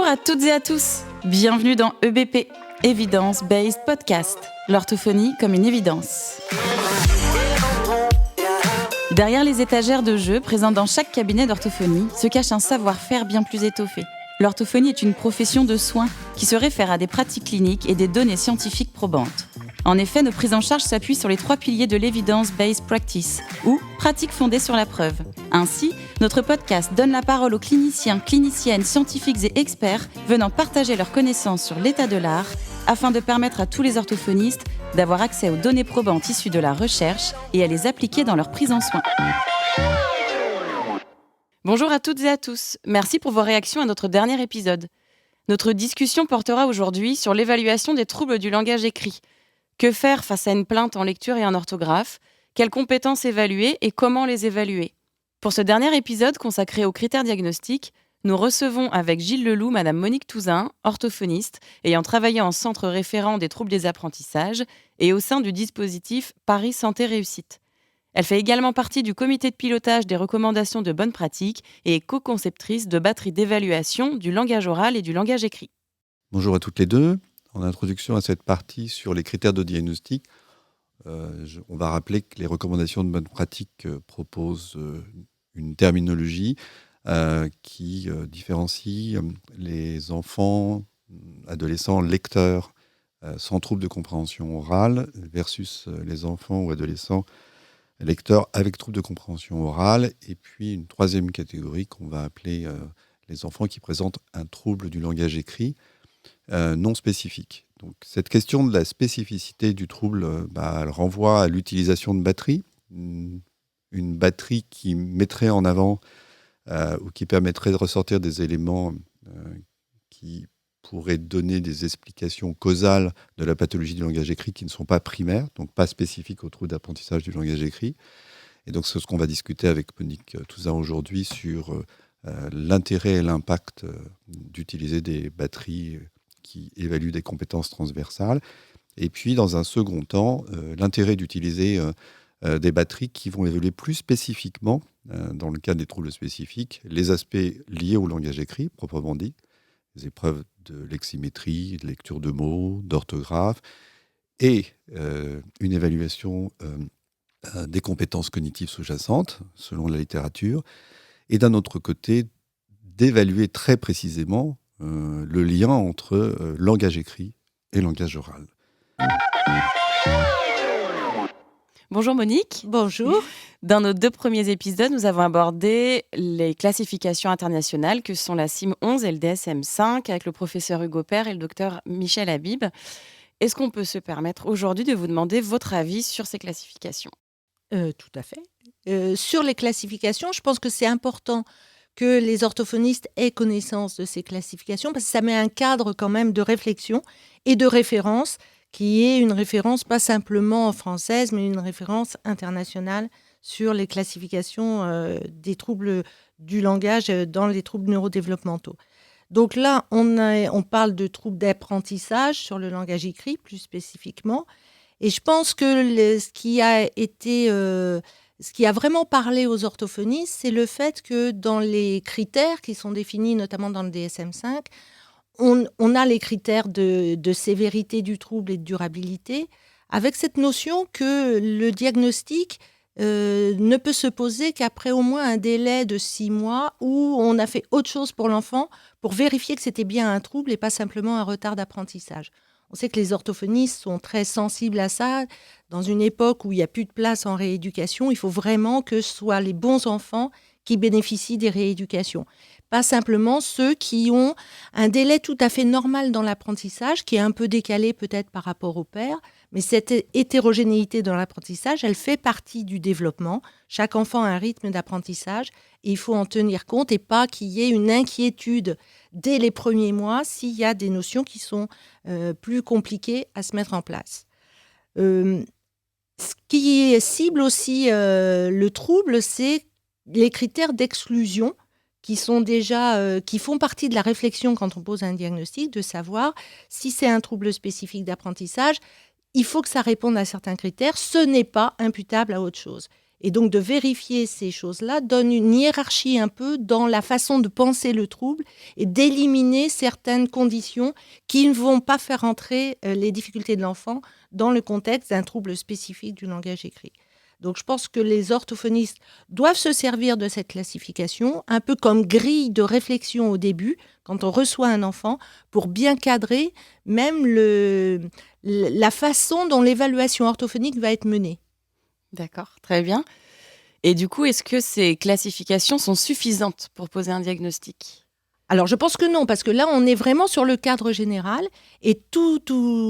Bonjour à toutes et à tous, bienvenue dans EBP, Evidence Based Podcast, l'orthophonie comme une évidence. Derrière les étagères de jeux présents dans chaque cabinet d'orthophonie se cache un savoir-faire bien plus étoffé. L'orthophonie est une profession de soins qui se réfère à des pratiques cliniques et des données scientifiques probantes. En effet, nos prises en charge s'appuient sur les 3 piliers de l'Evidence-Based Practice, ou pratiques fondées sur la preuve. Ainsi, notre podcast donne la parole aux cliniciens, cliniciennes, scientifiques et experts venant partager leurs connaissances sur l'état de l'art afin de permettre à tous les orthophonistes d'avoir accès aux données probantes issues de la recherche et à les appliquer dans leur prise en soin. Bonjour à toutes et à tous, merci pour vos réactions à notre dernier épisode. Notre discussion portera aujourd'hui sur l'évaluation des troubles du langage écrit. Que faire face à une plainte en lecture et en orthographe? Quelles compétences évaluer et comment les évaluer? Pour ce dernier épisode consacré aux critères diagnostiques, nous recevons avec Gilles Leloup Madame Monique Touzin, orthophoniste, ayant travaillé en centre référent des troubles des apprentissages et au sein du dispositif Paris Santé Réussite. Elle fait également partie du comité de pilotage des recommandations de bonnes pratiques et est co-conceptrice de batteries d'évaluation du langage oral et du langage écrit. Bonjour à toutes les deux. En introduction à cette partie sur les critères de diagnostic, on va rappeler que les recommandations de bonne pratique proposent une terminologie qui différencie les enfants, adolescents, lecteurs sans trouble de compréhension orale versus les enfants ou adolescents lecteurs avec trouble de compréhension orale, et puis une troisième catégorie qu'on va appeler les enfants qui présentent un trouble du langage écrit non spécifique. Donc, cette question de la spécificité du trouble, elle renvoie à l'utilisation de batteries. Une batterie qui mettrait en avant ou qui permettrait de ressortir des éléments qui pourraient donner des explications causales de la pathologie du langage écrit qui ne sont pas primaires, donc pas spécifiques au trouble d'apprentissage du langage écrit. Et donc, c'est ce qu'on va discuter avec Monique Touzin aujourd'hui sur l'intérêt et l'impact d'utiliser des batteries qui évaluent des compétences transversales. Et puis, dans un second temps, l'intérêt d'utiliser des batteries qui vont évaluer plus spécifiquement, dans le cas des troubles spécifiques, les aspects liés au langage écrit, proprement dit, les épreuves de leximétrie, de lecture de mots, d'orthographe, et une évaluation des compétences cognitives sous-jacentes, selon la littérature, et d'un autre côté, d'évaluer très précisément le lien entre langage écrit et langage oral. Bonjour Monique. Bonjour. Dans nos 2 premiers épisodes, nous avons abordé les classifications internationales que sont la CIM 11 et le DSM 5 avec le professeur Hugo Père et le docteur Michel Habib. Est-ce qu'on peut se permettre aujourd'hui de vous demander votre avis sur ces classifications ? Tout à fait. Sur les classifications, je pense que c'est important que les orthophonistes aient connaissance de ces classifications parce que ça met un cadre quand même de réflexion et de référence qui est une référence pas simplement française mais une référence internationale sur les classifications des troubles du langage dans les troubles neurodéveloppementaux. Donc là, on parle de troubles d'apprentissage sur le langage écrit plus spécifiquement. Et je pense que ce qui a vraiment parlé aux orthophonistes, c'est le fait que dans les critères qui sont définis notamment dans le DSM-5, on a les critères de sévérité du trouble et de durabilité, avec cette notion que le diagnostic ne peut se poser qu'après au moins un délai de 6 mois où on a fait autre chose pour l'enfant pour vérifier que c'était bien un trouble et pas simplement un retard d'apprentissage. On sait que les orthophonistes sont très sensibles à ça. Dans une époque où il n'y a plus de place en rééducation, il faut vraiment que ce soient les bons enfants qui bénéficient des rééducations. Pas simplement ceux qui ont un délai tout à fait normal dans l'apprentissage, qui est un peu décalé peut-être par rapport au père, mais cette hétérogénéité dans l'apprentissage, elle fait partie du développement. Chaque enfant a un rythme d'apprentissage et il faut en tenir compte et pas qu'il y ait une inquiétude dès les premiers mois s'il y a des notions qui sont plus compliquées à se mettre en place. Ce qui cible aussi le trouble, c'est les critères d'exclusion qui font partie de la réflexion quand on pose un diagnostic, de savoir si c'est un trouble spécifique d'apprentissage, il faut que ça réponde à certains critères, ce n'est pas imputable à autre chose. Et donc de vérifier ces choses-là donne une hiérarchie un peu dans la façon de penser le trouble et d'éliminer certaines conditions qui ne vont pas faire entrer les difficultés de l'enfant dans le contexte d'un trouble spécifique du langage écrit. Donc je pense que les orthophonistes doivent se servir de cette classification, un peu comme grille de réflexion au début, quand on reçoit un enfant, pour bien cadrer même la façon dont l'évaluation orthophonique va être menée. D'accord, très bien. Et du coup, est-ce que ces classifications sont suffisantes pour poser un diagnostic ? Alors, je pense que non, parce que là, on est vraiment sur le cadre général. Et tout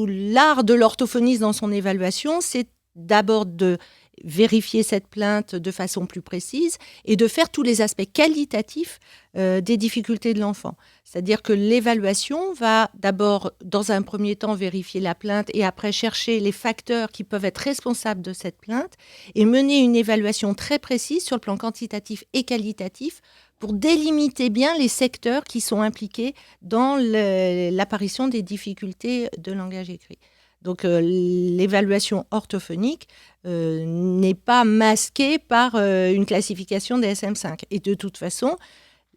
l'art de l'orthophoniste dans son évaluation, c'est d'abord de vérifier cette plainte de façon plus précise et de faire tous les aspects qualitatifs des difficultés de l'enfant. C'est-à-dire que l'évaluation va d'abord, dans un premier temps, vérifier la plainte et après chercher les facteurs qui peuvent être responsables de cette plainte et mener une évaluation très précise sur le plan quantitatif et qualitatif pour délimiter bien les secteurs qui sont impliqués dans l'apparition des difficultés de langage écrit. Donc l'évaluation orthophonique n'est pas masquée par une classification DSM-5. Et de toute façon,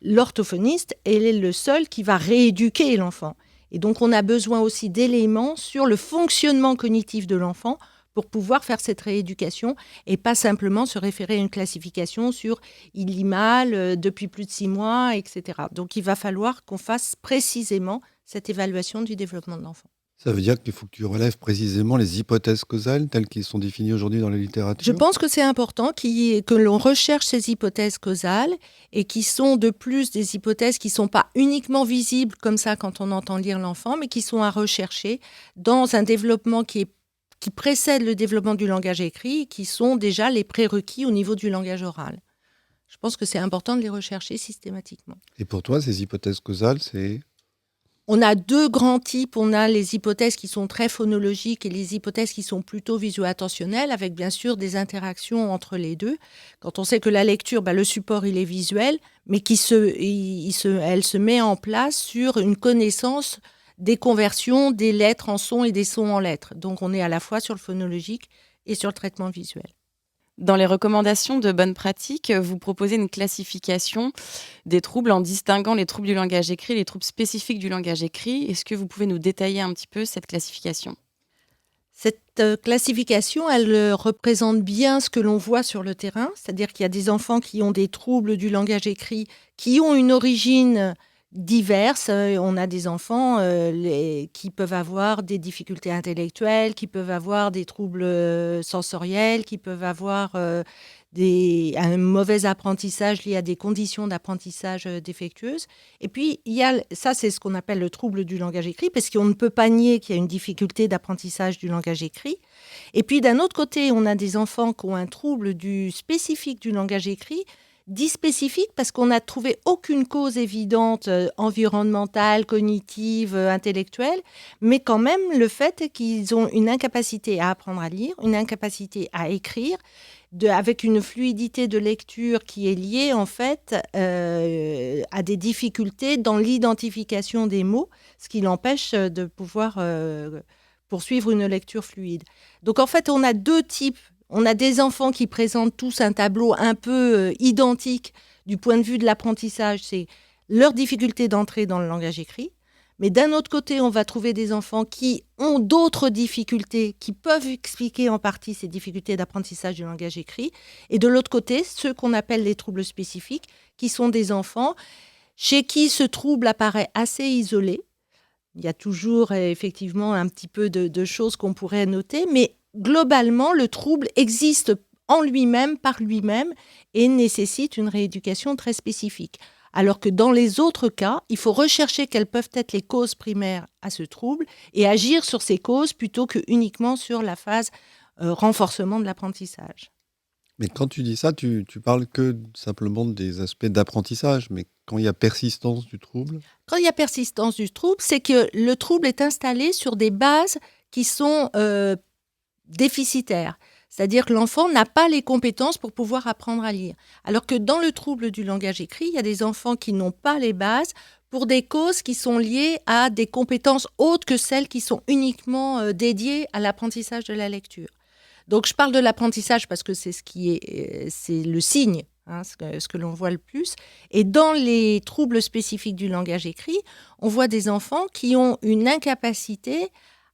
l'orthophoniste est le seul qui va rééduquer l'enfant. Et donc on a besoin aussi d'éléments sur le fonctionnement cognitif de l'enfant pour pouvoir faire cette rééducation et pas simplement se référer à une classification sur il lit mal depuis plus de 6 mois, etc. Donc il va falloir qu'on fasse précisément cette évaluation du développement de l'enfant. Ça veut dire qu'il faut que tu relèves précisément les hypothèses causales telles qu'elles sont définies aujourd'hui dans la littérature ? Je pense que c'est important que l'on recherche ces hypothèses causales et qui sont de plus des hypothèses qui ne sont pas uniquement visibles comme ça quand on entend lire l'enfant, mais qui sont à rechercher dans un développement qui précède le développement du langage écrit, qui sont déjà les prérequis au niveau du langage oral. Je pense que c'est important de les rechercher systématiquement. Et pour toi, ces hypothèses causales, c'est... On a 2 grands types. On a les hypothèses qui sont très phonologiques et les hypothèses qui sont plutôt visuo-attentionnelles, avec bien sûr des interactions entre les deux. Quand on sait que la lecture, le support, il est visuel, mais elle se met en place sur une connaissance des conversions des lettres en sons et des sons en lettres. Donc on est à la fois sur le phonologique et sur le traitement visuel. Dans les recommandations de bonne pratique, vous proposez une classification des troubles en distinguant les troubles du langage écrit et les troubles spécifiques du langage écrit. Est-ce que vous pouvez nous détailler un petit peu cette classification ? Cette classification, elle représente bien ce que l'on voit sur le terrain, c'est-à-dire qu'il y a des enfants qui ont des troubles du langage écrit, qui ont une origine diverses. On a des enfants qui peuvent avoir des difficultés intellectuelles, qui peuvent avoir des troubles sensoriels, qui peuvent avoir un mauvais apprentissage lié à des conditions d'apprentissage défectueuses. Et puis, ça, c'est ce qu'on appelle le trouble du langage écrit, parce qu'on ne peut pas nier qu'il y a une difficulté d'apprentissage du langage écrit. Et puis, d'un autre côté, on a des enfants qui ont un trouble spécifique du langage écrit, dit spécifique parce qu'on n'a trouvé aucune cause évidente environnementale, cognitive, intellectuelle, mais quand même le fait qu'ils ont une incapacité à apprendre à lire, une incapacité à écrire, avec une fluidité de lecture qui est liée en fait à des difficultés dans l'identification des mots, ce qui l'empêche de pouvoir poursuivre une lecture fluide. Donc en fait, on a 2 types. On a des enfants qui présentent tous un tableau un peu identique du point de vue de l'apprentissage. C'est leur difficulté d'entrer dans le langage écrit. Mais d'un autre côté, on va trouver des enfants qui ont d'autres difficultés qui peuvent expliquer en partie ces difficultés d'apprentissage du langage écrit. Et de l'autre côté, ceux qu'on appelle les troubles spécifiques, qui sont des enfants chez qui ce trouble apparaît assez isolé. Il y a toujours effectivement un petit peu de choses qu'on pourrait noter, mais globalement, le trouble existe en lui-même, par lui-même, et nécessite une rééducation très spécifique. Alors que dans les autres cas, il faut rechercher quelles peuvent être les causes primaires à ce trouble et agir sur ces causes plutôt que uniquement sur la phase renforcement de l'apprentissage. Mais quand tu dis ça, tu parles que simplement des aspects d'apprentissage, mais quand il y a persistance du trouble ? Quand il y a persistance du trouble, c'est que le trouble est installé sur des bases qui sont déficitaires. C'est-à-dire que l'enfant n'a pas les compétences pour pouvoir apprendre à lire. Alors que dans le trouble du langage écrit, il y a des enfants qui n'ont pas les bases pour des causes qui sont liées à des compétences autres que celles qui sont uniquement dédiées à l'apprentissage de la lecture. Donc je parle de l'apprentissage parce que c'est c'est le signe, hein, ce que l'on voit le plus. Et dans les troubles spécifiques du langage écrit, on voit des enfants qui ont une incapacité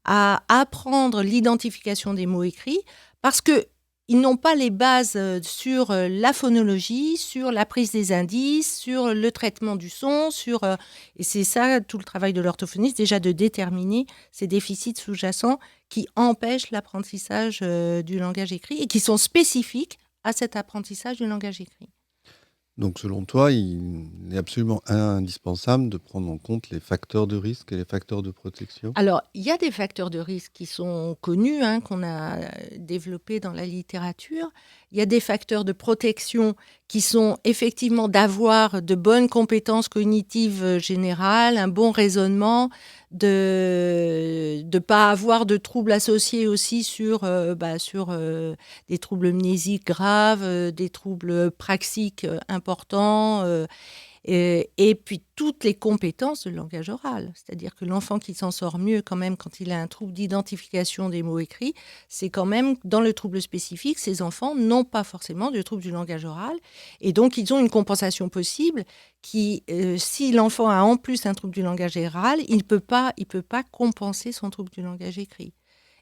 à apprendre l'identification des mots écrits parce que ils n'ont pas les bases sur la phonologie, sur la prise des indices, sur le traitement du son, et c'est ça tout le travail de l'orthophoniste, déjà de déterminer ces déficits sous-jacents qui empêchent l'apprentissage du langage écrit et qui sont spécifiques à cet apprentissage du langage écrit. Donc, selon toi, il est absolument indispensable de prendre en compte les facteurs de risque et les facteurs de protection. Alors, il y a des facteurs de risque qui sont connus, hein, qu'on a développés dans la littérature. Il y a des facteurs de protection qui sont effectivement d'avoir de bonnes compétences cognitives générales, un bon raisonnement, de ne pas avoir de troubles associés aussi sur des troubles mnésiques graves, des troubles praxiques importants. Et puis toutes les compétences de langage oral. C'est-à-dire que l'enfant qui s'en sort mieux quand même quand il a un trouble d'identification des mots écrits, c'est quand même dans le trouble spécifique, ces enfants n'ont pas forcément de trouble du langage oral. Et donc ils ont une compensation possible qui, si l'enfant a en plus un trouble du langage oral, il ne peut pas compenser son trouble du langage écrit.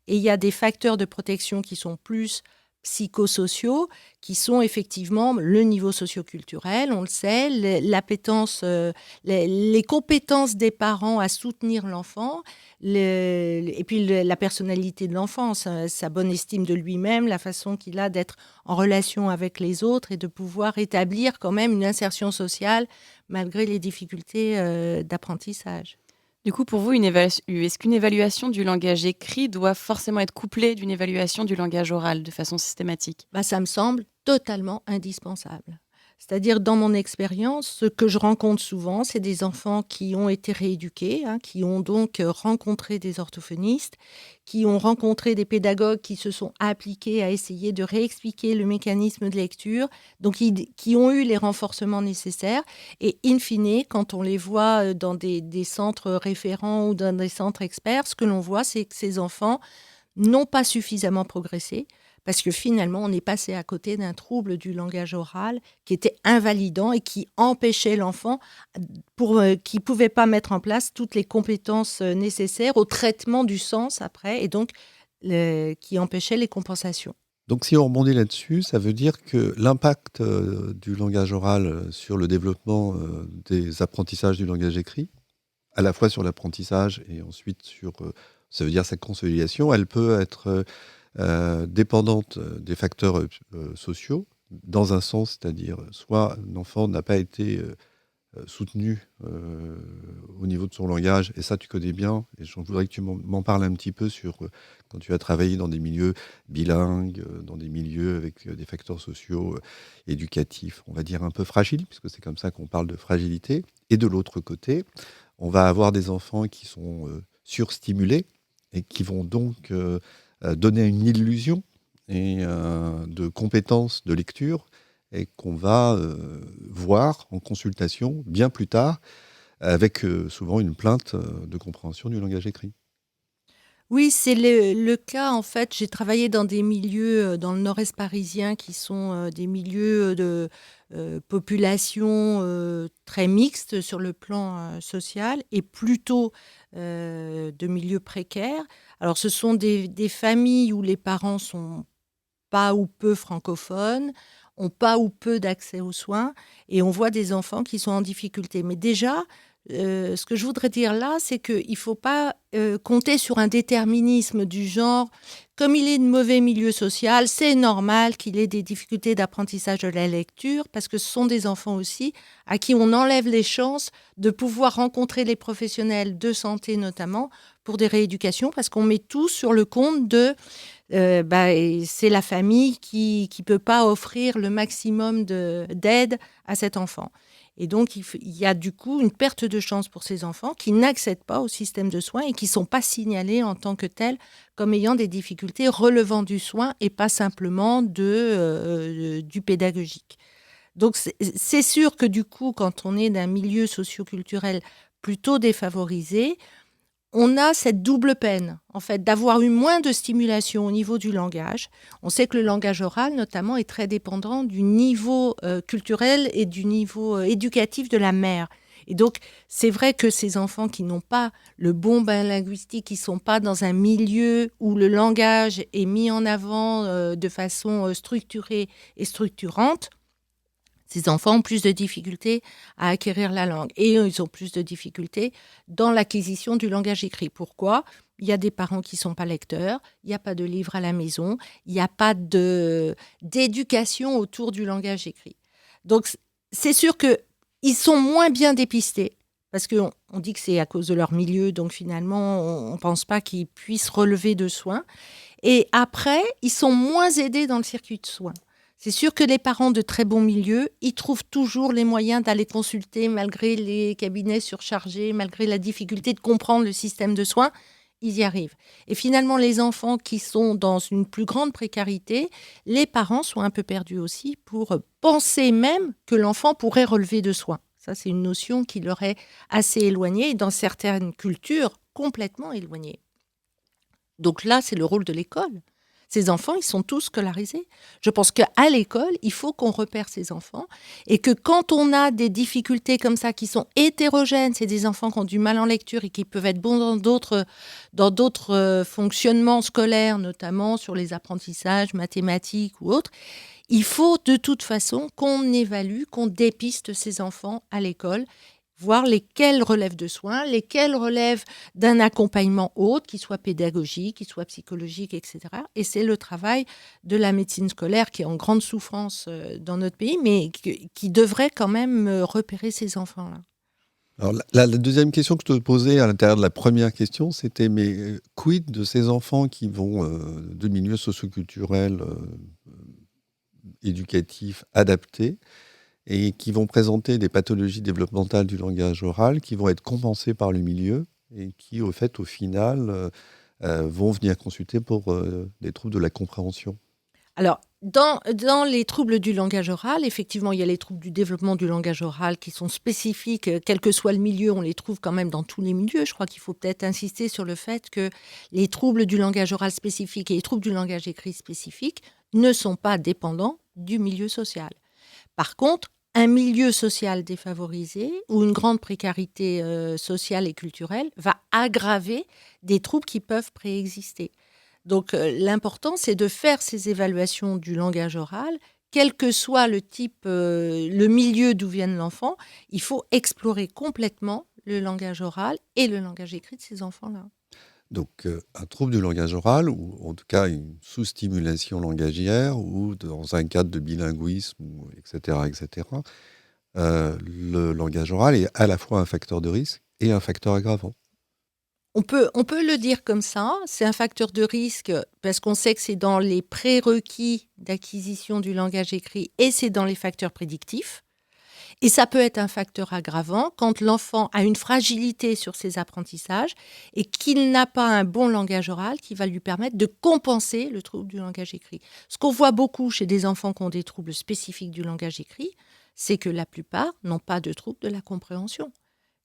Et il y a des facteurs de protection qui sont plus psychosociaux, qui sont effectivement le niveau socioculturel, on le sait, l'appétence, les compétences des parents à soutenir l'enfant, et puis la personnalité de l'enfant, sa bonne estime de lui-même, la façon qu'il a d'être en relation avec les autres et de pouvoir établir quand même une insertion sociale malgré les difficultés d'apprentissage. Du coup, pour vous, est-ce qu'une évaluation du langage écrit doit forcément être couplée d'une évaluation du langage oral de façon systématique ? Ça me semble totalement indispensable. C'est-à-dire, dans mon expérience, ce que je rencontre souvent, c'est des enfants qui ont été rééduqués, hein, qui ont donc rencontré des orthophonistes, qui ont rencontré des pédagogues qui se sont appliqués à essayer de réexpliquer le mécanisme de lecture, donc qui ont eu les renforcements nécessaires. Et in fine, quand on les voit dans des centres référents ou dans des centres experts, ce que l'on voit, c'est que ces enfants n'ont pas suffisamment progressé, parce que finalement, on est passé à côté d'un trouble du langage oral qui était invalidant et qui empêchait l'enfant, qui ne pouvait pas mettre en place toutes les compétences nécessaires au traitement du sens après, et donc qui empêchait les compensations. Donc, si on rebondit là-dessus, ça veut dire que l'impact du langage oral sur le développement des apprentissages du langage écrit, à la fois sur l'apprentissage et ensuite sur, ça veut dire sa consolidation, elle peut être dépendante des facteurs sociaux, dans un sens, c'est-à-dire soit l'enfant n'a pas été soutenu au niveau de son langage, et ça tu connais bien, et je voudrais que tu m'en parles un petit peu sur quand tu as travaillé dans des milieux bilingues, dans des milieux avec des facteurs sociaux, éducatifs, on va dire un peu fragiles, puisque c'est comme ça qu'on parle de fragilité, et de l'autre côté, on va avoir des enfants qui sont surstimulés, et qui vont donc donner une illusion de compétences de lecture et qu'on va voir en consultation bien plus tard avec souvent une plainte de compréhension du langage écrit. Oui, c'est le cas. En fait, j'ai travaillé dans des milieux dans le nord-est parisien qui sont des milieux de population très mixtes sur le plan social et plutôt de milieux précaires. Alors, ce sont des familles où les parents sont pas ou peu francophones, ont pas ou peu d'accès aux soins, et on voit des enfants qui sont en difficulté. Mais déjà, ce que je voudrais dire là, c'est qu'il ne faut pas compter sur un déterminisme du genre, comme il est de mauvais milieu social, c'est normal qu'il ait des difficultés d'apprentissage de la lecture, parce que ce sont des enfants aussi à qui on enlève les chances de pouvoir rencontrer les professionnels de santé notamment pour des rééducations, parce qu'on met tout sur le compte de c'est la famille qui ne peut pas offrir le maximum d'aide à cet enfant. Et donc, il y a du coup une perte de chance pour ces enfants qui n'accèdent pas au système de soins et qui ne sont pas signalés en tant que tels comme ayant des difficultés relevant du soin et pas simplement du pédagogique. Donc, c'est sûr que du coup, quand on est d'un milieu socio-culturel plutôt défavorisé, on a cette double peine, en fait, d'avoir eu moins de stimulation au niveau du langage. On sait que le langage oral, notamment, est très dépendant du niveau culturel et du niveau éducatif de la mère. Et donc, c'est vrai que ces enfants qui n'ont pas le bon bain linguistique, qui ne sont pas dans un milieu où le langage est mis en avant de façon structurée et structurante, ces enfants ont plus de difficultés à acquérir la langue et ils ont plus de difficultés dans l'acquisition du langage écrit. Pourquoi ? Il y a des parents qui ne sont pas lecteurs, il n'y a pas de livre à la maison, il n'y a pas d'éducation autour du langage écrit. Donc, c'est sûr qu'ils sont moins bien dépistés parce qu'on dit que c'est à cause de leur milieu, donc finalement, on ne pense pas qu'ils puissent relever de soins. Et après, ils sont moins aidés dans le circuit de soins. C'est sûr que les parents de très bons milieux, ils trouvent toujours les moyens d'aller consulter malgré les cabinets surchargés, malgré la difficulté de comprendre le système de soins, ils y arrivent. Et finalement, les enfants qui sont dans une plus grande précarité, les parents sont un peu perdus aussi pour penser même que l'enfant pourrait relever de soins. Ça, c'est une notion qui leur est assez éloignée et dans certaines cultures, complètement éloignée. Donc là, c'est le rôle de l'école. Ces enfants, ils sont tous scolarisés. Je pense qu'à l'école, il faut qu'on repère ces enfants et que quand on a des difficultés comme ça qui sont hétérogènes, c'est des enfants qui ont du mal en lecture et qui peuvent être bons dans d'autres fonctionnements scolaires, notamment sur les apprentissages mathématiques ou autres, il faut de toute façon qu'on évalue, qu'on dépiste ces enfants à l'école, voir lesquels relèvent de soins, lesquels relèvent d'un accompagnement autre, qui soit pédagogique, qui soit psychologique, etc. Et c'est le travail de la médecine scolaire qui est en grande souffrance dans notre pays, mais qui devrait quand même repérer ces enfants-là. Alors, la deuxième question que je te posais à l'intérieur de la première question, c'était mais quid de ces enfants qui vont de milieux socioculturels éducatifs adaptés et qui vont présenter des pathologies développementales du langage oral qui vont être compensées par le milieu et qui, au final, vont venir consulter pour des troubles de la compréhension. Alors, dans les troubles du langage oral, effectivement, il y a les troubles du développement du langage oral qui sont spécifiques, quel que soit le milieu, on les trouve quand même dans tous les milieux. Je crois qu'il faut peut-être insister sur le fait que les troubles du langage oral spécifiques et les troubles du langage écrit spécifiques ne sont pas dépendants du milieu social. Par contre, un milieu social défavorisé ou une grande précarité sociale et culturelle va aggraver des troubles qui peuvent préexister. Donc, l'important, c'est de faire ces évaluations du langage oral, quel que soit le type, le milieu d'où vient l'enfant, il faut explorer complètement le langage oral et le langage écrit de ces enfants-là. Donc, un trouble du langage oral, ou en tout cas une sous-stimulation langagière, ou dans un cadre de bilinguisme, etc., le langage oral est à la fois un facteur de risque et un facteur aggravant. On peut le dire comme ça, c'est un facteur de risque parce qu'on sait que c'est dans les prérequis d'acquisition du langage écrit et c'est dans les facteurs prédictifs. Et ça peut être un facteur aggravant quand l'enfant a une fragilité sur ses apprentissages et qu'il n'a pas un bon langage oral qui va lui permettre de compenser le trouble du langage écrit. Ce qu'on voit beaucoup chez des enfants qui ont des troubles spécifiques du langage écrit, c'est que la plupart n'ont pas de trouble de la compréhension.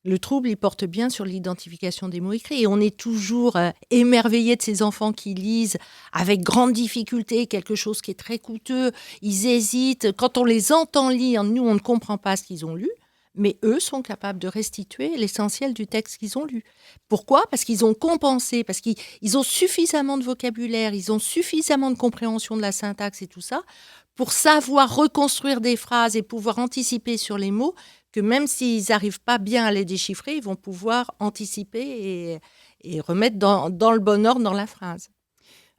Le trouble, il porte bien sur l'identification des mots écrits. Et on est toujours émerveillé de ces enfants qui lisent avec grande difficulté quelque chose qui est très coûteux. Ils hésitent. Quand on les entend lire, nous, on ne comprend pas ce qu'ils ont lu. Mais eux sont capables de restituer l'essentiel du texte qu'ils ont lu. Pourquoi ? Parce qu'ils ont compensé, parce qu'ils ont suffisamment de vocabulaire, ils ont suffisamment de compréhension de la syntaxe et tout ça, pour savoir reconstruire des phrases et pouvoir anticiper sur les mots, que même s'ils n'arrivent pas bien à les déchiffrer, ils vont pouvoir anticiper et remettre dans le bon ordre dans la phrase.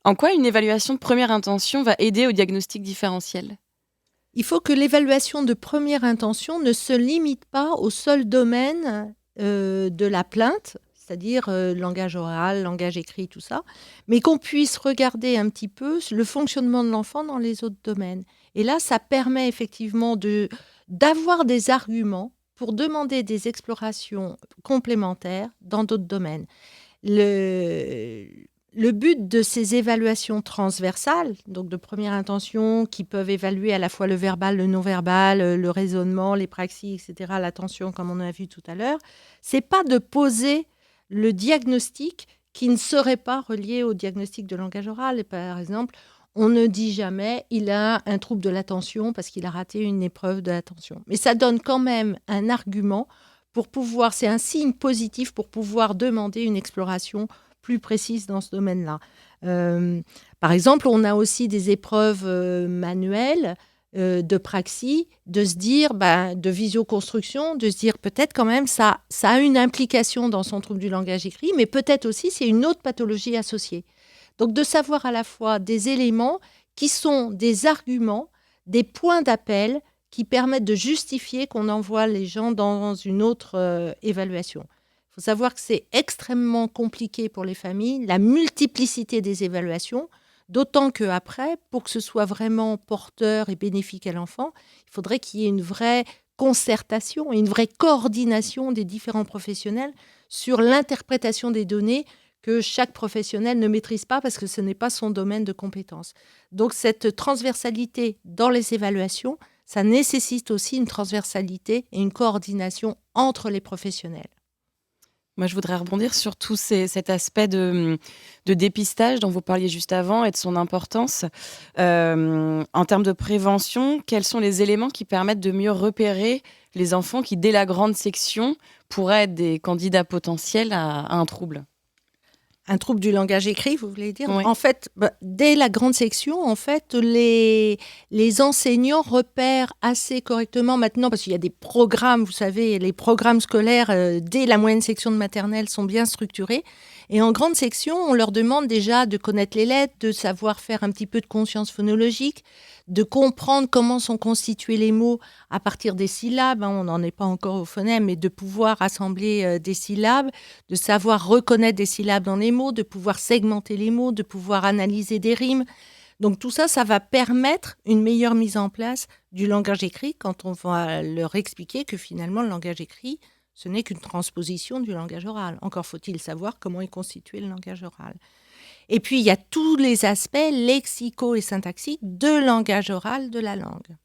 En quoi une évaluation de première intention va aider au diagnostic différentiel ? Il faut que l'évaluation de première intention ne se limite pas au seul domaine de la plainte, c'est-à-dire langage oral, langage écrit, tout ça, mais qu'on puisse regarder un petit peu le fonctionnement de l'enfant dans les autres domaines. Et là, ça permet effectivement d'avoir des arguments pour demander des explorations complémentaires dans d'autres domaines. Le but de ces évaluations transversales, donc de première intention, qui peuvent évaluer à la fois le verbal, le non-verbal, le raisonnement, les praxis, etc., l'attention, comme on a vu tout à l'heure, c'est pas de poser le diagnostic qui ne serait pas relié au diagnostic de langage oral. Et par exemple, on ne dit jamais il a un trouble de l'attention parce qu'il a raté une épreuve de l'attention. Mais ça donne quand même un argument pour pouvoir, c'est un signe positif pour pouvoir demander une exploration plus précise dans ce domaine-là. Par exemple, on a aussi des épreuves manuelles de praxis, de se dire, de visioconstruction, de se dire peut-être quand même ça a une implication dans son trouble du langage écrit, mais peut-être aussi c'est une autre pathologie associée. Donc de savoir à la fois des éléments qui sont des arguments, des points d'appel qui permettent de justifier qu'on envoie les gens dans une autre évaluation. Il faut savoir que c'est extrêmement compliqué pour les familles, la multiplicité des évaluations, d'autant qu'après, pour que ce soit vraiment porteur et bénéfique à l'enfant, il faudrait qu'il y ait une vraie concertation et une vraie coordination des différents professionnels sur l'interprétation des données que chaque professionnel ne maîtrise pas parce que ce n'est pas son domaine de compétence. Donc cette transversalité dans les évaluations, ça nécessite aussi une transversalité et une coordination entre les professionnels. Moi, je voudrais rebondir sur tout cet aspect de dépistage dont vous parliez juste avant et de son importance. En termes de prévention, quels sont les éléments qui permettent de mieux repérer les enfants qui, dès la grande section, pourraient être des candidats potentiels à un trouble ? Un trouble du langage écrit, vous voulez dire ? Oui. En fait, dès la grande section, en fait, les enseignants repèrent assez correctement maintenant, parce qu'il y a des programmes, vous savez, les programmes scolaires, dès la moyenne section de maternelle, sont bien structurés. Et en grande section, on leur demande déjà de connaître les lettres, de savoir faire un petit peu de conscience phonologique, de comprendre comment sont constitués les mots à partir des syllabes. On n'en est pas encore au phonème, mais de pouvoir assembler des syllabes, de savoir reconnaître des syllabes dans les mots, de pouvoir segmenter les mots, de pouvoir analyser des rimes. Donc tout ça, ça va permettre une meilleure mise en place du langage écrit quand on va leur expliquer que finalement le langage écrit, ce n'est qu'une transposition du langage oral. Encore faut-il savoir comment est constitué le langage oral. Et puis, il y a tous les aspects lexico et syntaxiques de langage oral de la langue.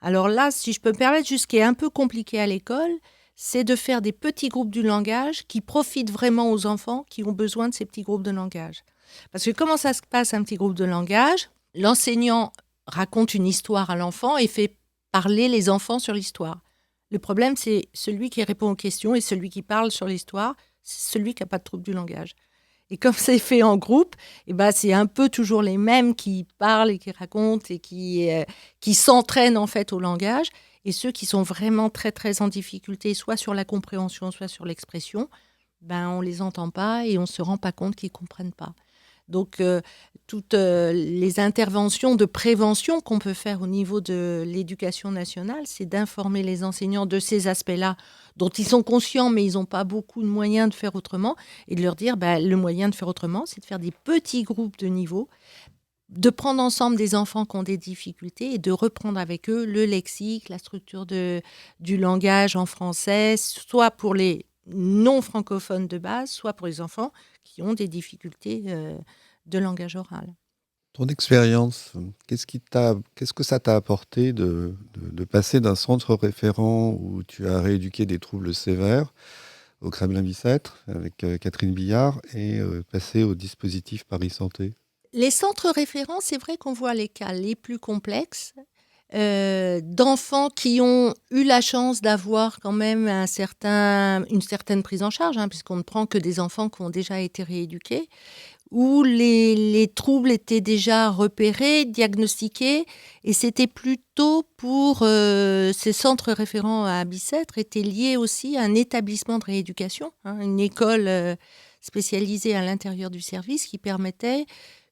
Alors là, si je peux me permettre, ce qui est un peu compliqué à l'école, c'est de faire des petits groupes du langage qui profitent vraiment aux enfants qui ont besoin de ces petits groupes de langage. Parce que comment ça se passe, un petit groupe de langage ? L'enseignant raconte une histoire à l'enfant et fait parler les enfants sur l'histoire. Le problème, c'est celui qui répond aux questions et celui qui parle sur l'histoire, c'est celui qui n'a pas de trouble du langage. Et comme c'est fait en groupe, c'est un peu toujours les mêmes qui parlent et qui racontent et qui s'entraînent en fait au langage. Et ceux qui sont vraiment très, très en difficulté, soit sur la compréhension, soit sur l'expression, on ne les entend pas et on ne se rend pas compte qu'ils ne comprennent pas. Donc, toutes les interventions de prévention qu'on peut faire au niveau de l'éducation nationale, c'est d'informer les enseignants de ces aspects-là dont ils sont conscients, mais ils n'ont pas beaucoup de moyens de faire autrement, et de leur dire, le moyen de faire autrement, c'est de faire des petits groupes de niveau, de prendre ensemble des enfants qui ont des difficultés et de reprendre avec eux le lexique, la structure du langage en français, soit pour les non-francophones de base, soit pour les enfants qui ont des difficultés de langage oral. Ton expérience, qu'est-ce que ça t'a apporté de passer d'un centre référent où tu as rééduqué des troubles sévères au Kremlin-Bicêtre avec Catherine Billard et passer au dispositif Paris Santé ? Les centres référents, c'est vrai qu'on voit les cas les plus complexes d'enfants qui ont eu la chance d'avoir quand même une certaine prise en charge, puisqu'on ne prend que des enfants qui ont déjà été rééduqués, où les troubles étaient déjà repérés, diagnostiqués, et c'était plutôt pour ces centres référents à Bicêtre étaient liés aussi à un établissement de rééducation, une école spécialisée à l'intérieur du service qui permettait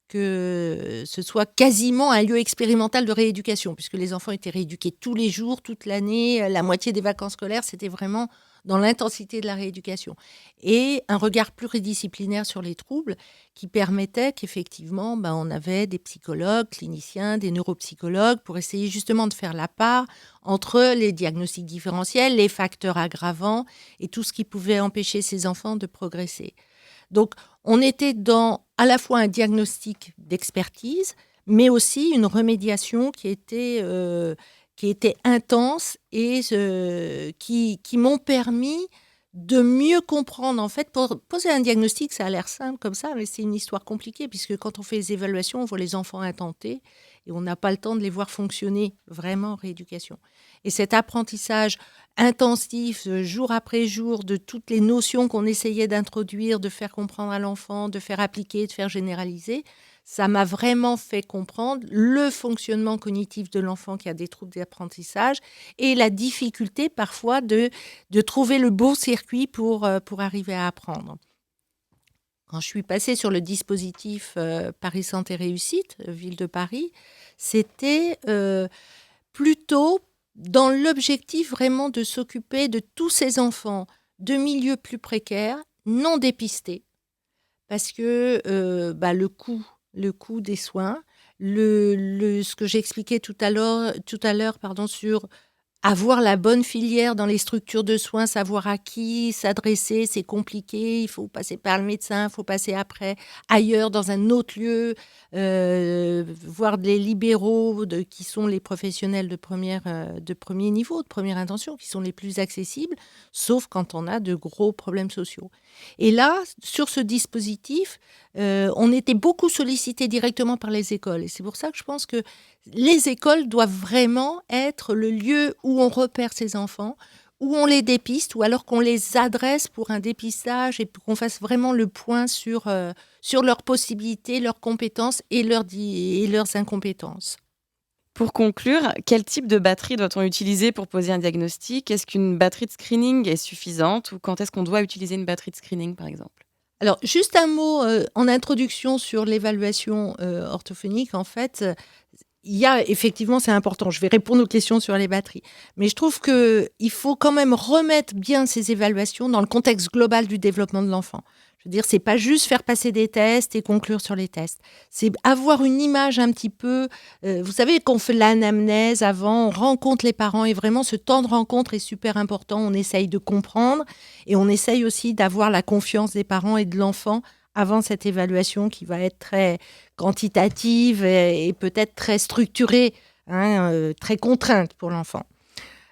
que ce soit quasiment un lieu expérimental de rééducation, puisque les enfants étaient rééduqués tous les jours, toute l'année, la moitié des vacances scolaires, c'était vraiment dans l'intensité de la rééducation. Et un regard pluridisciplinaire sur les troubles qui permettait qu'effectivement, on avait des psychologues, cliniciens, des neuropsychologues pour essayer justement de faire la part entre les diagnostics différentiels, les facteurs aggravants et tout ce qui pouvait empêcher ces enfants de progresser. Donc, on était dans à la fois un diagnostic d'expertise, mais aussi une remédiation qui était intense et qui m'ont permis de mieux comprendre, en fait, pour poser un diagnostic, ça a l'air simple comme ça, mais c'est une histoire compliquée, puisque quand on fait les évaluations, on voit les enfants intentés, et on n'a pas le temps de les voir fonctionner vraiment en rééducation. Et cet apprentissage intensif, jour après jour, de toutes les notions qu'on essayait d'introduire, de faire comprendre à l'enfant, de faire appliquer, de faire généraliser, ça m'a vraiment fait comprendre le fonctionnement cognitif de l'enfant qui a des troubles d'apprentissage et la difficulté parfois de trouver le bon circuit pour arriver à apprendre. Quand je suis passée sur le dispositif Paris Santé Réussite, Ville de Paris, c'était plutôt dans l'objectif vraiment de s'occuper de tous ces enfants de milieux plus précaires, non dépistés, parce que le coût des soins, ce que j'expliquais tout à l'heure, sur avoir la bonne filière dans les structures de soins, savoir à qui s'adresser, c'est compliqué. Il faut passer par le médecin, il faut passer après ailleurs, dans un autre lieu, voir les libéraux qui sont les professionnels de premier niveau, de première intention, qui sont les plus accessibles, sauf quand on a de gros problèmes sociaux. Et là, sur ce dispositif, on était beaucoup sollicité directement par les écoles. Et c'est pour ça que je pense que les écoles doivent vraiment être le lieu où on repère ces enfants, où on les dépiste, ou alors qu'on les adresse pour un dépistage et qu'on fasse vraiment le point sur leurs possibilités, leurs compétences et leurs incompétences. Pour conclure, quel type de batterie doit-on utiliser pour poser un diagnostic ? Est-ce qu'une batterie de screening est suffisante ou quand est-ce qu'on doit utiliser une batterie de screening, par exemple ? Alors, juste un mot en introduction sur l'évaluation orthophonique. En fait, il y a effectivement, c'est important, je vais répondre aux questions sur les batteries, mais je trouve qu'il faut quand même remettre bien ces évaluations dans le contexte global du développement de l'enfant. Je veux dire, c'est pas juste faire passer des tests et conclure sur les tests. C'est avoir une image un petit peu... vous savez, qu'on fait l'anamnèse avant, on rencontre les parents et vraiment ce temps de rencontre est super important. On essaye de comprendre et on essaye aussi d'avoir la confiance des parents et de l'enfant avant cette évaluation qui va être très quantitative et peut-être très structurée, très contrainte pour l'enfant.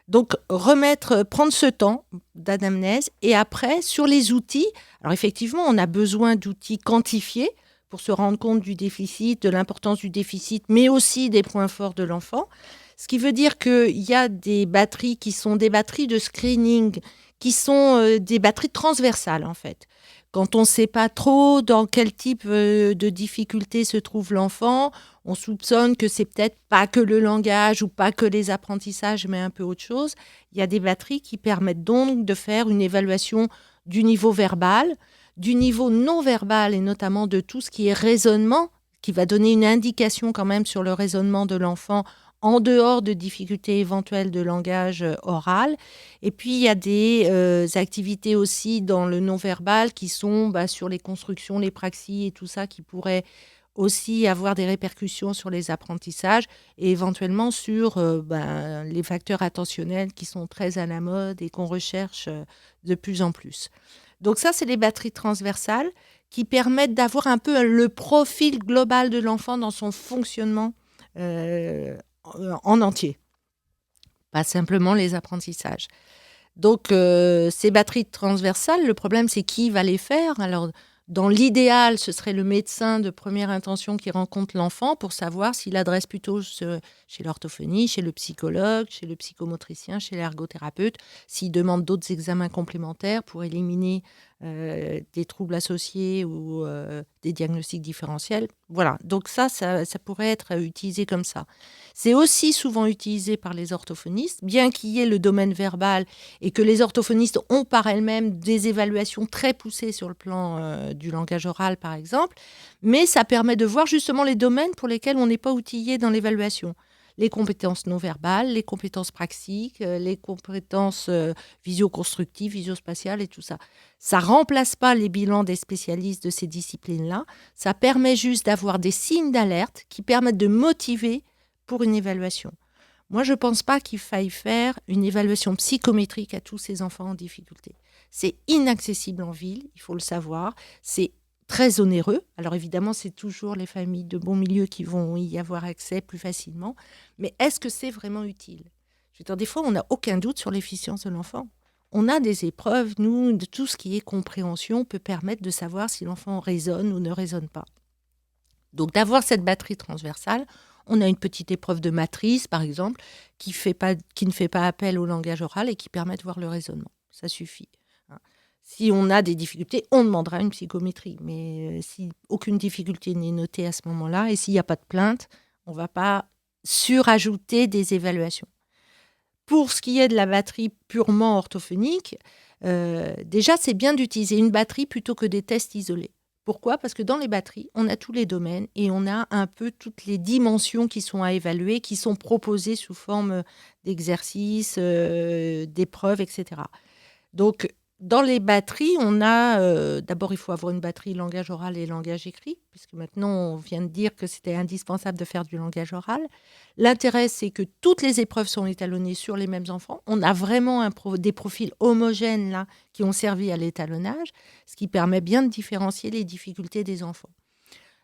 Donc, prendre ce temps d'anamnèse et après, sur les outils, alors effectivement, on a besoin d'outils quantifiés pour se rendre compte du déficit, de l'importance du déficit, mais aussi des points forts de l'enfant. Ce qui veut dire qu'il y a des batteries qui sont des batteries de screening, qui sont des batteries transversales en fait. Quand on ne sait pas trop dans quel type de difficulté se trouve l'enfant, on soupçonne que c'est peut-être pas que le langage ou pas que les apprentissages, mais un peu autre chose. Il y a des batteries qui permettent donc de faire une évaluation du niveau verbal, du niveau non verbal et notamment de tout ce qui est raisonnement, qui va donner une indication quand même sur le raisonnement de l'enfant en dehors de difficultés éventuelles de langage oral. Et puis, il y a des activités aussi dans le non-verbal qui sont sur les constructions, les praxies et tout ça qui pourraient aussi avoir des répercussions sur les apprentissages et éventuellement sur les facteurs attentionnels qui sont très à la mode et qu'on recherche de plus en plus. Donc ça, c'est les batteries transversales qui permettent d'avoir un peu le profil global de l'enfant dans son fonctionnement en entier, pas simplement les apprentissages. Donc, ces batteries transversales, le problème, c'est qui va les faire. Alors, dans l'idéal, ce serait le médecin de première intention qui rencontre l'enfant pour savoir s'il adresse plutôt chez l'orthophoniste, chez le psychologue, chez le psychomotricien, chez l'ergothérapeute, s'il demande d'autres examens complémentaires pour éliminer des troubles associés ou des diagnostics différentiels. Voilà, donc ça pourrait être utilisé comme ça. C'est aussi souvent utilisé par les orthophonistes, bien qu'il y ait le domaine verbal et que les orthophonistes ont par elles-mêmes des évaluations très poussées sur le plan du langage oral, par exemple, mais ça permet de voir justement les domaines pour lesquels on n'est pas outillé dans l'évaluation. Les compétences non verbales, les compétences praxiques, les compétences visio-constructives, visio-spatiales et tout ça. Ça ne remplace pas les bilans des spécialistes de ces disciplines-là. Ça permet juste d'avoir des signes d'alerte qui permettent de motiver pour une évaluation. Moi, je ne pense pas qu'il faille faire une évaluation psychométrique à tous ces enfants en difficulté. C'est inaccessible en ville, il faut le savoir. C'est très onéreux. Alors évidemment, c'est toujours les familles de bon milieu qui vont y avoir accès plus facilement. Mais est-ce que c'est vraiment utile ? Je veux dire, des fois, on n'a aucun doute sur l'efficience de l'enfant. on a des épreuves, nous, de tout ce qui est compréhension peut permettre de savoir si l'enfant raisonne ou ne raisonne pas. Donc d'avoir cette batterie transversale, on a une petite épreuve de matrice, par exemple, qui ne fait pas appel au langage oral et qui permet de voir le raisonnement. Ça suffit. Si on a des difficultés, on demandera une psychométrie. Mais si aucune difficulté n'est notée à ce moment-là et s'il n'y a pas de plainte, on ne va pas surajouter des évaluations. Pour ce qui est de la batterie purement orthophonique, déjà, c'est bien d'utiliser une batterie plutôt que des tests isolés. Pourquoi ? Parce que dans les batteries, on a tous les domaines et on a un peu toutes les dimensions qui sont à évaluer, qui sont proposées sous forme d'exercices, d'épreuves, etc. Donc, dans les batteries, on a... d'abord, il faut avoir une batterie langage oral et langage écrit, puisque maintenant, on vient de dire que c'était indispensable de faire du langage oral. L'intérêt, c'est que toutes les épreuves sont étalonnées sur les mêmes enfants. On a vraiment des profils homogènes là, qui ont servi à l'étalonnage, ce qui permet bien de différencier les difficultés des enfants.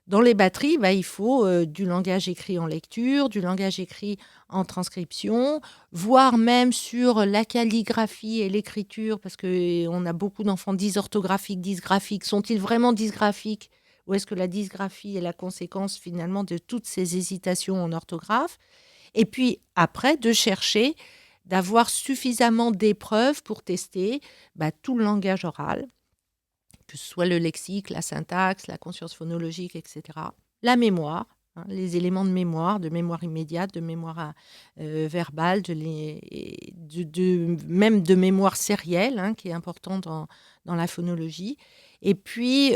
Dans les batteries, il faut du langage écrit en lecture, du langage écrit en transcription, voire même sur la calligraphie et l'écriture, parce qu'on a beaucoup d'enfants dysorthographiques, dysgraphiques. Sont-ils vraiment dysgraphiques ? Ou est-ce que la dysgraphie est la conséquence finalement de toutes ces hésitations en orthographe ? Et puis après, de chercher, d'avoir suffisamment d'épreuves pour tester tout le langage oral, que ce soit le lexique, la syntaxe, la conscience phonologique, etc. La mémoire, les éléments de mémoire immédiate, de mémoire verbale, même de mémoire sérielle, qui est important dans la phonologie. Et puis,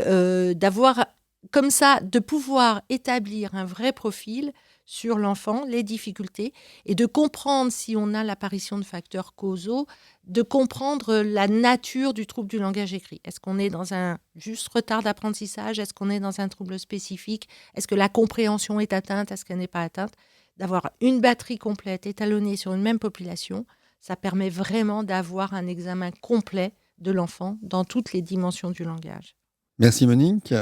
d'avoir comme ça, de pouvoir établir un vrai profil sur l'enfant, les difficultés, et de comprendre si on a l'apparition de facteurs causaux, de comprendre la nature du trouble du langage écrit. Est-ce qu'on est dans un juste retard d'apprentissage ? Est-ce qu'on est dans un trouble spécifique ? Est-ce que la compréhension est atteinte ? Est-ce qu'elle n'est pas atteinte ? D'avoir une batterie complète étalonnée sur une même population, ça permet vraiment d'avoir un examen complet de l'enfant dans toutes les dimensions du langage. Merci Monique.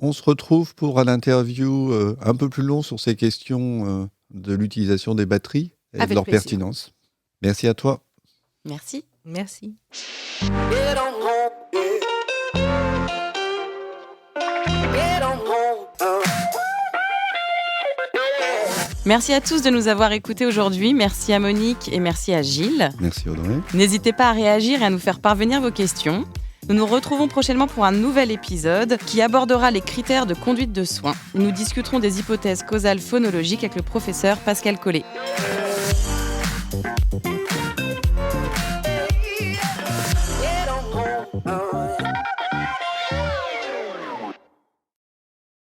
On se retrouve pour un interview un peu plus long sur ces questions de l'utilisation des batteries et Avec de leur plaisir. pertinence. Merci à toi. Merci. Merci. Merci à tous de nous avoir écoutés aujourd'hui. Merci à Monique et merci à Gilles. Merci Audrey. N'hésitez pas à réagir et à nous faire parvenir vos questions. Nous nous retrouvons prochainement pour un nouvel épisode qui abordera les critères de conduite de soins. Nous discuterons des hypothèses causales phonologiques avec le professeur Pascal Collet.